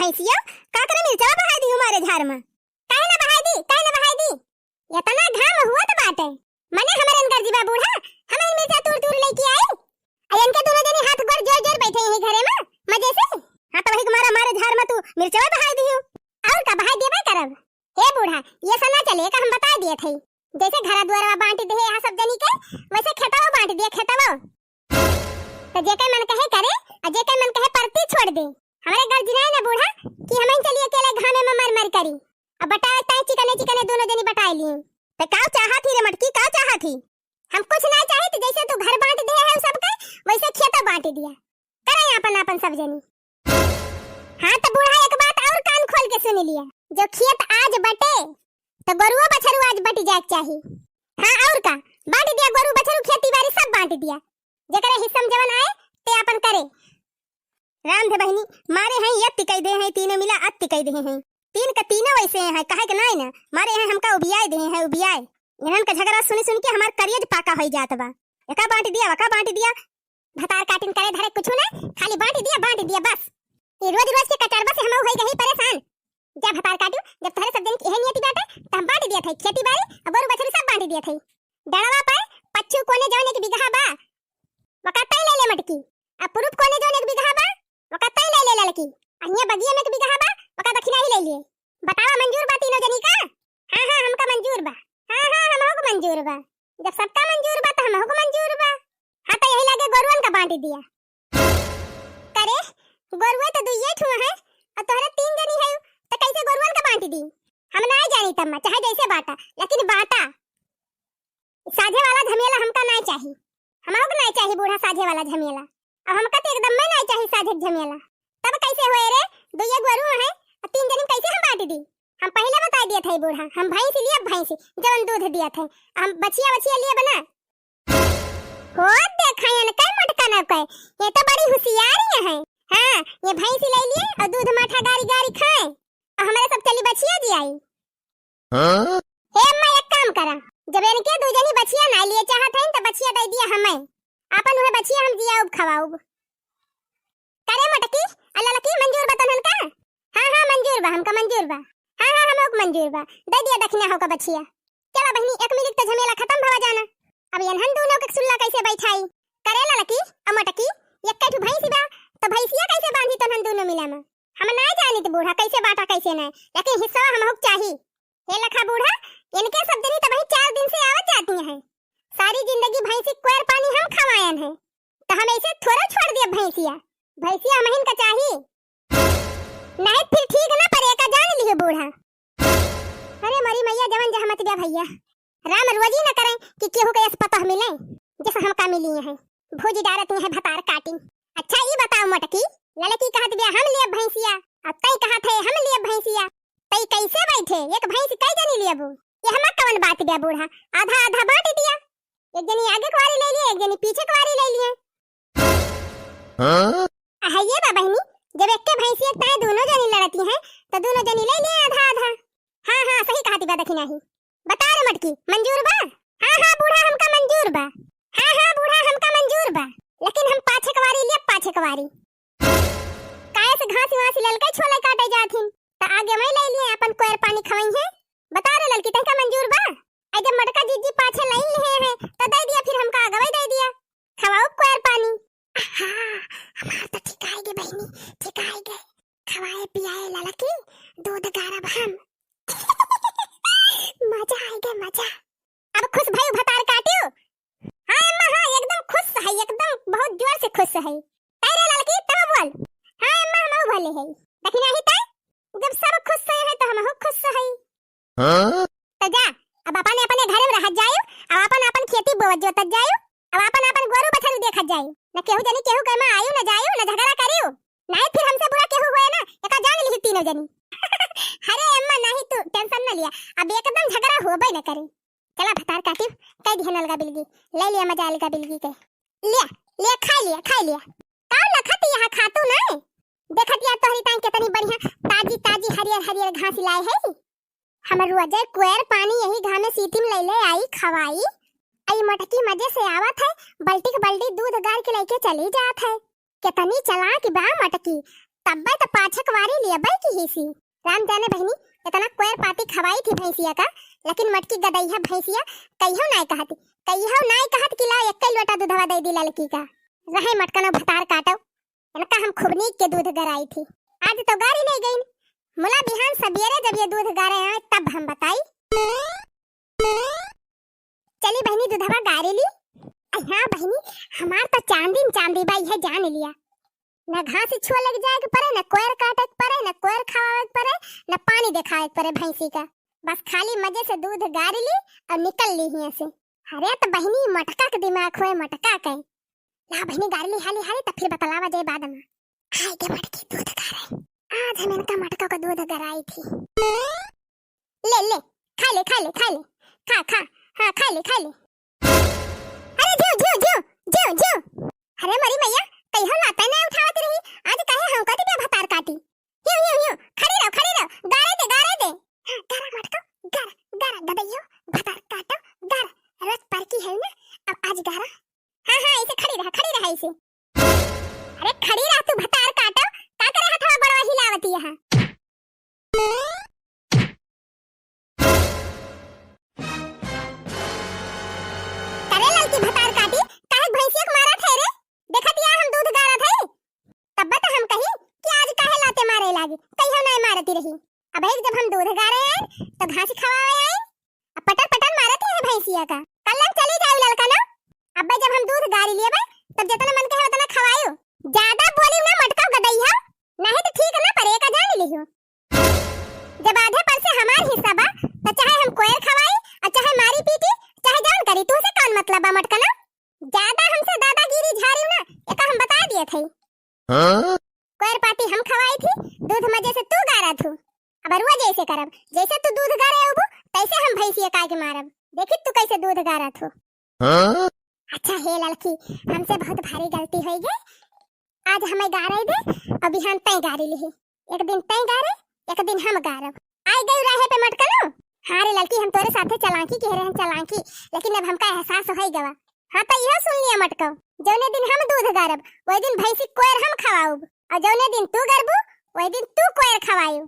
भैंसियो का करे मिर्चा बहाई दी हमारे झाड़ में काहे ना बहाई दी इतना घाम हुआ तो बात है मने हमारे अंदर जीवा बूढ़ा हमें मिर्चा तूर लेके आई अयन के दोनों जने हाथ गोड़ जोर बैठे हैं घरे में मजे से। हां तो वही तुम्हारा हमारे झाड़ में तू मिर्चा बहाई दी और का बहाई देबे करब। हे बूढ़ा ये सना चले का हम बता दिए थे जैसे घर द्वार बांट दे यहां सब जनी के वैसे खेतवा बांट दिए खेतवा तो जे के मन कहे करे और जे के मन कहे परती छोड़ दे। हमारे घर जिना है ना बूढ़ा कि हमें चलिए अकेले घामे में मर करी अब बटाए ताई चिकने दोनों जनी बटाई लिए तो का चाहत थी रे मटकी का चाहत थी हम कुछ ना चाहे तो जैसे तू घर बांट दे है सबके वैसे खेत बांट दिया करे अपन सब जनी। हां तो बूढ़ा एक बात और कान खोल के सुन लिया जो खेत आज बटे तो गरुआ बछरू आज बट जाए चाहिए। हां और का बांट दिया गरु बछरू खेती बाड़ी सब बांट दिया जेकरे हिस्सा में जवन आए ते अपन करे। राम दे बहनी मारे हैं यत्ति कह दे हैं तीनों मिला अत्ति कह दे हैं तीन का तीनों वैसे हैं काहे के नहीं ना मारे हैं हमका उबियाए दे हैं उबियाए इनन का झगड़ा सुन के हमार करियज पाका हो जात बा एका बांट दिया वका बांट दिया भतार काटिन करे धरे कुछ ना खाली बांट दिया बस ये रोज के कचरबा से हम होई गई परेशान जब भतार काटू जब तोहरे सब दिन की नियति बाटे त हम बांट दिया थे खेती बाड़ी और गरु बछरू सब बांट दिया थे डड़वा पर पच्चू कोने जवन एक बिगहा बा वका तई ले मटकी अब पुरुष कोने जवन एक बिगहा बा वका तई ले लड़की अन्य बगिया में एक बिगहा बा वका दक्षिणा ही ले लिए बतावा मंजूर बा तीनों जनी का। हां हमका मंजूर बा हां हमको मंजूर बा जब सबका मंजूर बा तो हमको मंजूर बा। हां तो यही लगे गोरुवन का बांट दिया करे गोरुए तो दुइये ठू है और तोहरे तीन जनी है तो कैसे गोरुवन का बांट दी हम नहीं जानी तम्मा चाहे जैसे बाटा लेकिन बाटा साझे वाला झमेला हमका नहीं चाहिए हमको नहीं चाहिए बूढ़ा साझे वाला झमेला अब हमका तो एकदम में नहीं चाहिए साझे झमेला तब कैसे होए रे दुइये गोरु है और तीन जनी कैसे हम बांट दी हम पहले बता दिया था बूढ़ा हम भैंस लिए भैंस जवन दूध दिया था हम बचिया लिए बना हो देखा न कई मटका न कई ये तो बड़ी होशियारी है। हां ये भैंस ले लिए और दूध माठा गारी खाए और हमारे सब चली बचिया दी आई। हां हे अम्मा एक काम करा जब इनके दो जनी बचिया ना लिए चाहत है तो बचिया दे दिया हमें अपन उहे बचिया हम दिया उब खवाऊब करे मटकी अल्लाह लकी मंजूर बतन का। हां मंजूर बा हमका मंजूर बा हां हमको मंजूर बा दे दिया दक्षिणा होगा बचिया। चला बहनी एक मिनट तो झमेला खत्म भवा जाना अब इनहन दोनों के सुल्ला कैसे बैठाई करेला लकी अमटकी एक कठु भैंसी बा तो भैंसिया कैसे बांधी तनहन दोनों मिला में हम ना जानी तो बूढ़ा कैसे बाटा कैसे नहीं लेकिन हिस्सा हमको चाहिए। हे लखा बूढ़ा इनके सब दिन तो भाई 4 दिन से आवत जाती हैं सारी जिंदगी भैंसी कोयर पानी हम खवायन है तो हम ऐसे थोड़ा छोड़ दिए भैंसिया महीन का चाहिए नहीं फिर ठीक ना पड़े का जान लिए बूढ़ा। अरे मरी मैया जवन जहमत गया भैया राम रोजी न करें कि केहू के पता मिले जैसे हमका मिली है भोज डारत है भतार काटी। अच्छा ये बताओ मटकी लड़की कहत बिया हम लिए भैंसिया अब तई कहत है हम लिए भैंसिया तई कैसे बैठे एक भैंस कई जनी लिए बू ये हम कवन बात गया बूढ़ा आधा बांट दिया एक जनी आगे कवारी ले लिए एक जनी पीछे कवारी ले लिए। हां ये बा बहनी जब एक के भैंसिया ताए दोनों जनी लड़ती हैं तो दोनों जनी ले लिए आधा हां सही कहती बा दक्षिणा ही बता रे मटकी मंजूर बा। हां बूढ़ा हमका मंजूर बा हां बूढ़ा हमका मंजूर बा लेकिन हम पाछे कवारी काहे से घास वास ललके छोले काटे जाथिन तो आगे मैं ले लिए अपन कोयर पानी खवई है बता रे ललकी तनका मंजूर बा आई जब मटका जीजी पाछे लई लिए हैं तो दे दिया फिर हमका आगे दे दिया खवाओ कोयर पानी। हमार तो ठीक आएगे बहनी ठीक आएगे खवाए पियाए ललकी दूध गारब हम मजा आएगा मजा अब खुश भाई भतार काटियो। हां अम्मा हां एकदम खुश है एकदम बहुत जोर से खुश है तेरे लड़की तब बोल। हां अम्मा हम भले है लेकिन नहीं ता जब सब खुश है तो हम खुश है। हां तो जा अब अपने घर में रह जायो अब अपन खेती बोवत जोतत जायो अब अपन गोरु बछरू देखत जायो न केहू जनी केहू कमा आयो न जायो न झगड़ा करियो नहीं फिर हमसे बुरा केहू होए ना एका जान ली तीनों जनी। अरे अम्मा नहीं तू टेंशन न लिया अब एकदम झगड़ा होबे न करे चला भतार काटी कई दिहन अलगा बिलगी ले लिया मजा अलगा बिलगी के ले खा लिया का न खती यहां खातू नहीं देखत या तोहरी ताई कितनी बढ़िया ताजी हरियर घास लाए है हमर रोजे कोयर पानी यही घामे सीटी में ले आई खवाई आई मटकी मजे से आवत है बल्टी दूध गार के लेके चली जात है कितनी चालाक बा मटकी तब्बे तो पाछक वारी लिया बाई की हिसी। राम जाने बहनी इतना कोयर पाती खवाई थी भैंसिया का, लेकिन मटकी गदैया भैंसिया कहियो नाय कहत कि लाओ एक लोटा दूधवा दे दी लड़की का। रहे मटकनो भतार काटो, इनका हम खुबनी के दूध गराई थी। आज तो गाड़ी नहीं गई, मुला बिहान सवेरे जब ये दूध गारे आए तब हम बताई। चली बहनी दूधवा गारे ली। हाँ बहनी हमार तो चांदी बाई है जान लिया। न घास छुआ लग जाए के परे, न कोयर काटे के परे, न कोयर खावे के परे, न पानी देखावे के परे भैंसी का। बस खाली मजे से दूध गार ली और निकल ली यहाँ से। अरे तो बहनी मटका के दिमाग होए मटका के। ला बहनी गार ली हाली हाली तो फिर बतलावा जाए बाद में। हाय के मटकी दूध गारे। आज हम इनका मटका का दूध गराई थी। ले ले खा ले खा ले खा ले खा खा हाँ खा ले खा ले। अरे जो जो जो जो जो अरे मरी मैया कहियो लाता नहीं उठावत रही, आज काहे हम कति पे भतार काटी। यूं खड़ी रहो गारे दे गारा मटको गारा ददैयो भतार काटो गारा रस पर की है ना। अब आज गारा हाँ ऐसे खड़ी रहा ऐसे। अरे खड़ी रह तू भतार काटो का करे हथवा बड़वा हिलावती है। करे ललकी भतार काटी काहे भैंसिया के मारा थे रे। देखत या हम दूध गारा थे तब तो हम कही कि आज काहे लाते मारे लागी, कहियो नहीं मारती रही। अब एक जब हम दूध गारे आए तो घास खवावे आए, अब पटन मारती है भैंसिया का। कल चली जाओ ललका ना। अब जब हम दूध गारी लिए बे तब जितना मन कहे उतना खवायो। ज्यादा बोली ना मटका गदैया, नहीं तो ठीक ना परे का जान लियो। जब आधे पर से हमार हिस्सा बा तो चाहे हम कोयर खवाई और चाहे मारी पीटी चाहे जान करी, तू से कौन मतलब बा मटका ना। ज्यादा हमसे दादागिरी झाड़ी ना एक हम बता दिए थे। कोयर पाती हम खवाई थी, दूध मजे से तू गारा थू। अब रुआ जैसे करब, जैसे तू दूध गारे उबू तैसे हम भैंसिया का के मारब। देखी तू कैसे दूध गारा थू। अच्छा हे लड़की हमसे बहुत भारी गलती हो गई। आज हमें गारे दे और बिहान तय गारी ली। एक दिन तय गारे एक दिन हम गारब। आई गई रहे पे मटका ना। हाँ रे लड़की हम तोरे साथे चलाकी कह रहे हैं चलाकी, लेकिन अब हमका एहसास हो गवा। हाँ तो यह सुन लिया मटका, जौने दिन हम दूध गारब वही दिन भैंसी कोयर हम खवाऊब, और जौने दिन तू गरबू वही दिन तू कोयर खवायू।